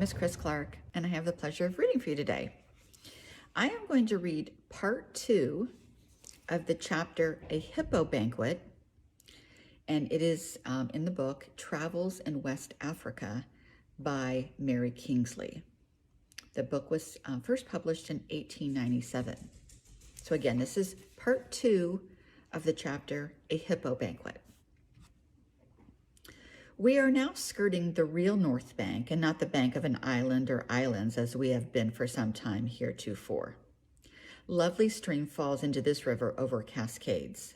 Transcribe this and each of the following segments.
name is Kris Clark, and I have the pleasure of reading for you today. I am going to read part 2 of the chapter A Hippo Banquet, and it is in the book Travels in West Africa by Mary Kingsley. The book was first published in 1897. So again, this is part 2 of the chapter A Hippo Banquet. We are now skirting the real North Bank and not the bank of an island or islands as we have been for some time heretofore. Lovely stream falls into this river over cascades.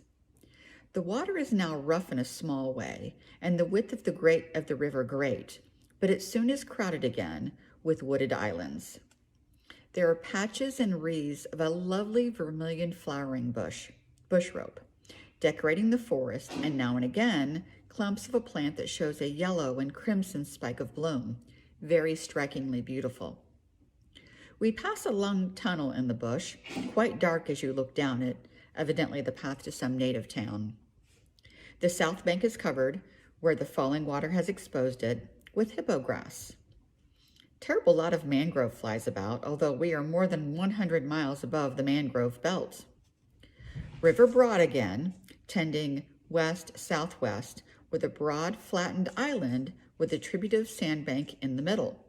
The water is now rough in a small way, and the width of the river great, but it soon is crowded again with wooded islands. There are patches and wreaths of a lovely vermilion flowering bushrope, decorating the forest, and now and again, clumps of a plant that shows a yellow and crimson spike of bloom, very strikingly beautiful. We pass a long tunnel in the bush, quite dark as you look down it, evidently the path to some native town. The south bank is covered, where the falling water has exposed it, with hippo grass. Terrible lot of mangrove flies about, although we are more than 100 miles above the mangrove belt. River broad again, tending west-southwest, with a broad flattened island with a tributive sandbank in the middle.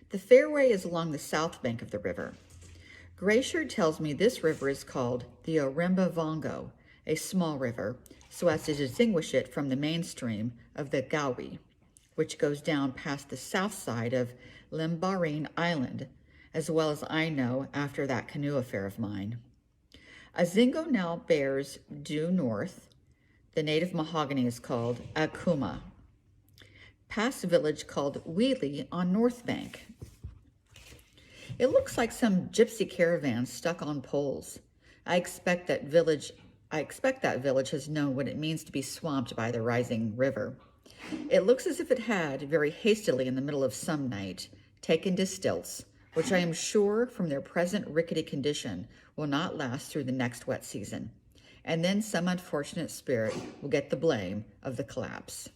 The fairway is along the south bank of the river. Grayshirt tells me this river is called the Oremba Vongo, a small river, so as to distinguish it from the main stream of the Gawi, which goes down past the south side of Limbarine Island, as well as I know after that canoe affair of mine. Azingo now bears due north. The native mahogany is called Akuma. Past village called Wheelie on North Bank. It looks like some gypsy caravan stuck on poles. I expect that village has known what it means to be swamped by the rising river. It looks as if it had, very hastily in the middle of some night, taken to stilts, which I am sure from their present rickety condition will not last through the next wet season. And then some unfortunate spirit will get the blame of the collapse.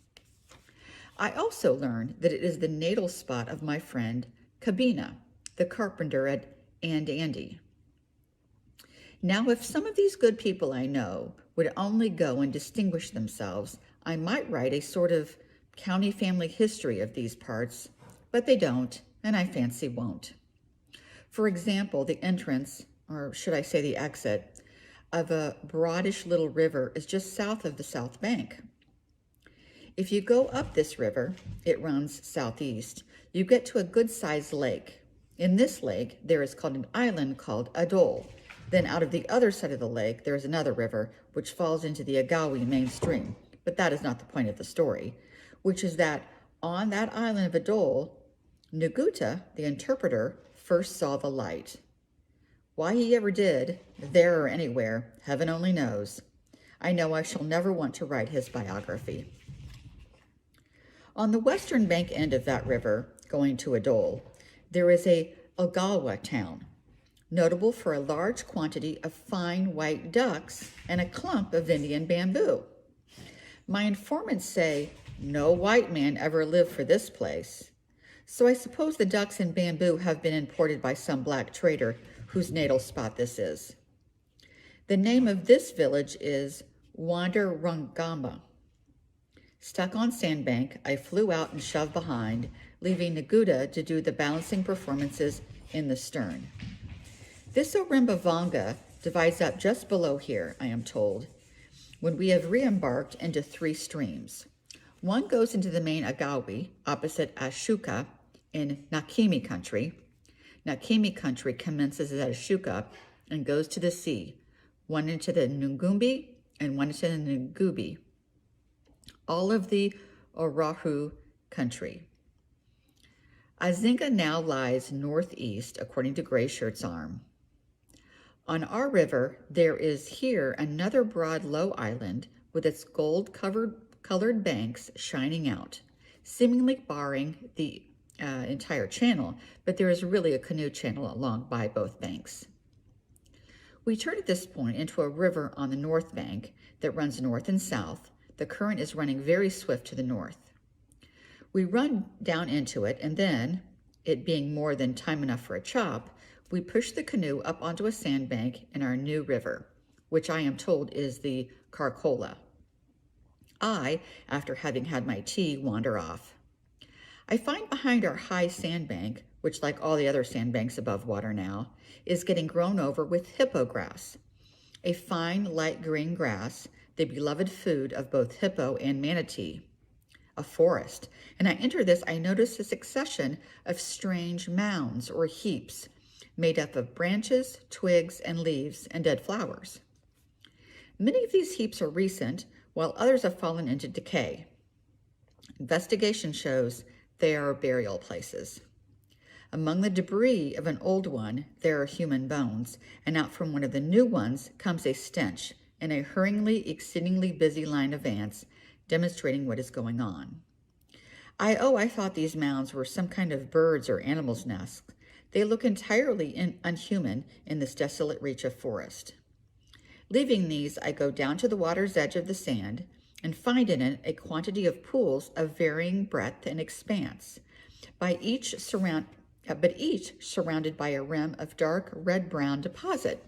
I also learned that it is the natal spot of my friend Kabina, the carpenter at Andy. Now, if some of these good people I know would only go and distinguish themselves, I might write a sort of county family history of these parts, but they don't, and I fancy won't. For example, the entrance, or should I say the exit, of a broadish little river is just south of the south bank. If you go up this river, it runs southeast, you get to a good-sized lake. In this lake, there is called an island called Adol. Then out of the other side of the lake, there is another river, which falls into the Agawi main stream. But that is not the point of the story, which is that on that island of Adol, Nuguta, the interpreter, first saw the light. Why he ever did, there or anywhere, heaven only knows. I know I shall never want to write his biography. On the western bank end of that river, going to Adol, there is a Ogawa town, notable for a large quantity of fine white ducks and a clump of Indian bamboo. My informants say no white man ever lived for this place, so I suppose the ducks and bamboo have been imported by some black trader whose natal spot this is. The name of this village is Wanderungamba. Stuck on sandbank, I flew out and shoved behind, leaving Naguda to do the balancing performances in the stern. This Oremba Vonga divides up just below here, I am told, when we have re-embarked into 3 streams. One goes into the main Agawi, opposite Ashuka, in Nakimi country. Nakimi country commences at Ashuka and goes to the sea, one into the Ngumbi and one into the Ngubi, all of the Orahu country. Azinga now lies northeast, according to Grayshirt's arm. On our river, there is here another broad low island with its gold-colored banks shining out, seemingly barring the entire channel, but there is really a canoe channel along by both banks. We turn at this point into a river on the north bank that runs north and south. The current is running very swift to the north. We run down into it, and then, it being more than time enough for a chop, we push the canoe up onto a sandbank in our new river, which I am told is the Carcola. I, after having had my tea, wander off. I find behind our high sandbank, which, like all the other sandbanks above water now, is getting grown over with hippo grass, a fine light green grass, the beloved food of both hippo and manatee. A forest, and I enter this, I notice a succession of strange mounds or heaps made up of branches, twigs, and leaves, and dead flowers. Many of these heaps are recent, while others have fallen into decay. Investigation shows they are burial places. Among the debris of an old one, there are human bones, and out from one of the new ones comes a stench and a hurriedly, exceedingly busy line of ants, demonstrating what is going on. I thought these mounds were some kind of birds' or animals' nests. They look entirely unhuman in this desolate reach of forest. Leaving these, I go down to the water's edge of the sand and find in it a quantity of pools of varying breadth and expanse, but each surrounded by a rim of dark red-brown deposit,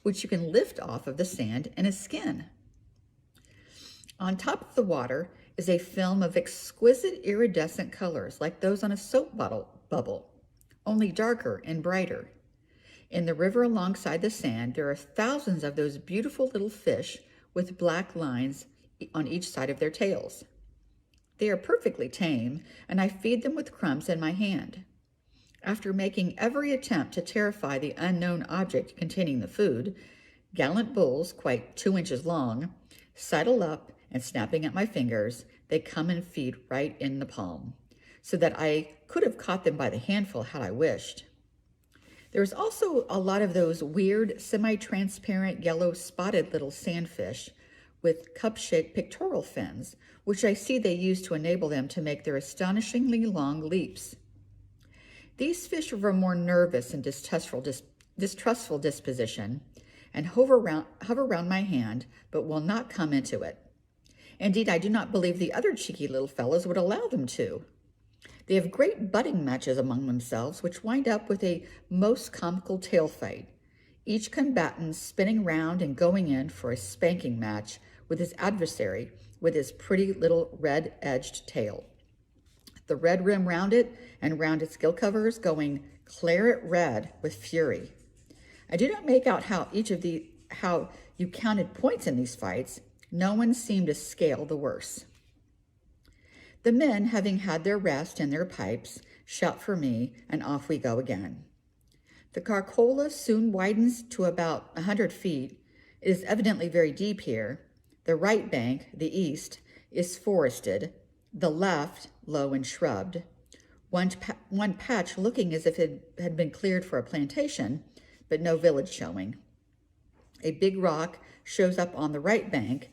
which you can lift off of the sand in a skin. On top of the water is a film of exquisite iridescent colors like those on a soap bubble, only darker and brighter. In the river alongside the sand, there are thousands of those beautiful little fish with black lines on each side of their tails. They are perfectly tame, and I feed them with crumbs in my hand. After making every attempt to terrify the unknown object containing the food, gallant bulls, quite 2 inches long, sidle up and snapping at my fingers, they come and feed right in the palm, so that I could have caught them by the handful had I wished. There's also a lot of those weird, semi-transparent, yellow spotted little sandfish with cup-shaped pectoral fins, which I see they use to enable them to make their astonishingly long leaps. These fish are of a more nervous and distrustful disposition and hover around my hand, but will not come into it. Indeed, I do not believe the other cheeky little fellows would allow them to. They have great butting matches among themselves, which wind up with a most comical tail fight, each combatant spinning round and going in for a spanking match with his adversary with his pretty little red-edged tail. The red rim round it and round its gill covers going claret red with fury. I do not make out how you counted points in these fights. No one seemed to scale the worse. The men, having had their rest and their pipes, shout for me, and off we go again. The Carcola soon widens to about 100 feet. It is evidently very deep here. The right bank, the east, is forested, the left low and shrubbed. One patch looking as if it had been cleared for a plantation, but no village showing. A big rock shows up on the right bank,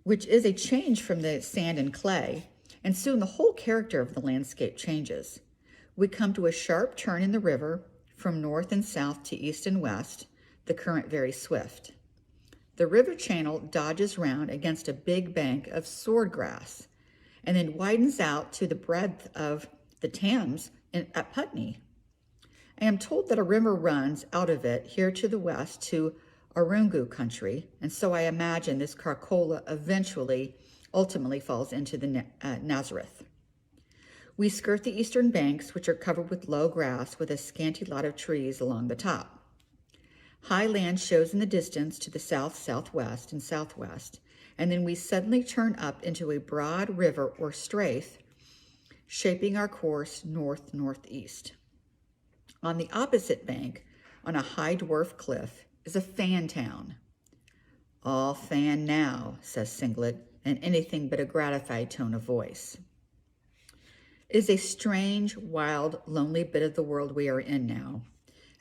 which is a change from the sand and clay, and soon the whole character of the landscape changes. We come to a sharp turn in the river from north and south to east and west, the current very swift. The river channel dodges round against a big bank of swordgrass and then widens out to the breadth of the Thames at Putney. I am told that a river runs out of it here to the west to Arungu country, and so I imagine this Carcola ultimately falls into the Nazareth. We skirt the eastern banks, which are covered with low grass with a scanty lot of trees along the top. High land shows in the distance to the south, southwest, and southwest, and then we suddenly turn up into a broad river or strath, shaping our course north-northeast. On the opposite bank, on a high dwarf cliff, is a fan town. All fan now, says Singlet, in anything but a gratified tone of voice. It is a strange, wild, lonely bit of the world we are in now.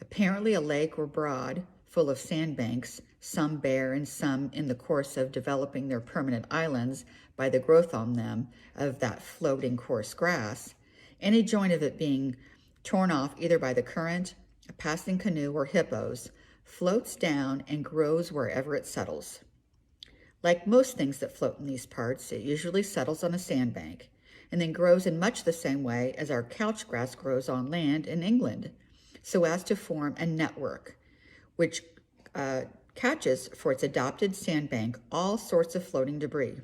Apparently a lake or broad, full of sandbanks, some bare and some in the course of developing their permanent islands by the growth on them of that floating coarse grass, any joint of it being torn off either by the current, a passing canoe, or hippos, floats down and grows wherever it settles. Like most things that float in these parts, it usually settles on a sandbank and then grows in much the same way as our couch grass grows on land in England, so as to form a network which catches for its adopted sandbank all sorts of floating debris.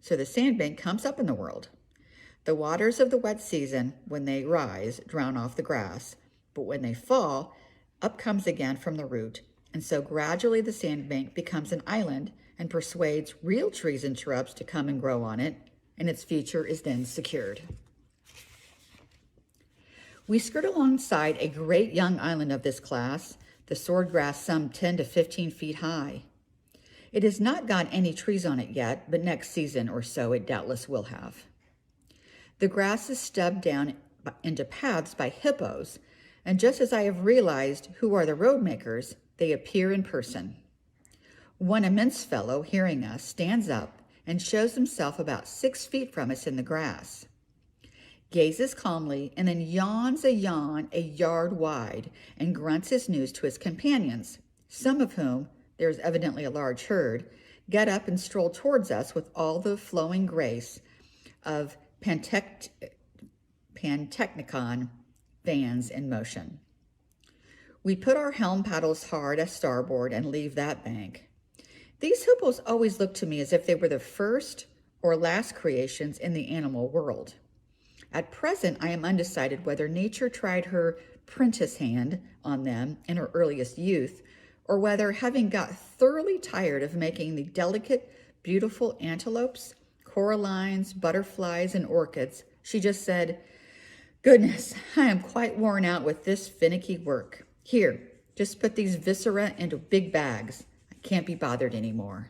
So the sandbank comes up in the world. The waters of the wet season, when they rise, drown off the grass, but when they fall, up comes again from the root, and so gradually the sandbank becomes an island and persuades real trees and shrubs to come and grow on it, and its future is then secured. We skirt alongside a great young island of this class, the swordgrass some 10 to 15 feet high. It has not got any trees on it yet, but next season or so it doubtless will have. The grass is stubbed down into paths by hippos, and just as I have realized who are the road makers, they appear in person. One immense fellow, hearing us, stands up and shows himself about 6 feet from us in the grass, gazes calmly, and then yawns a yawn a yard wide and grunts his news to his companions, some of whom, there is evidently a large herd, get up and stroll towards us with all the flowing grace of Pantechnicon fans in motion. We put our helm paddles hard at starboard and leave that bank. These hippos always look to me as if they were the first or last creations in the animal world. At present, I am undecided whether nature tried her prentice hand on them in her earliest youth, or whether, having got thoroughly tired of making the delicate, beautiful antelopes, corallines, butterflies, and orchids, she just said, "Goodness, I am quite worn out with this finicky work. Here, just put these viscera into big bags. I can't be bothered anymore."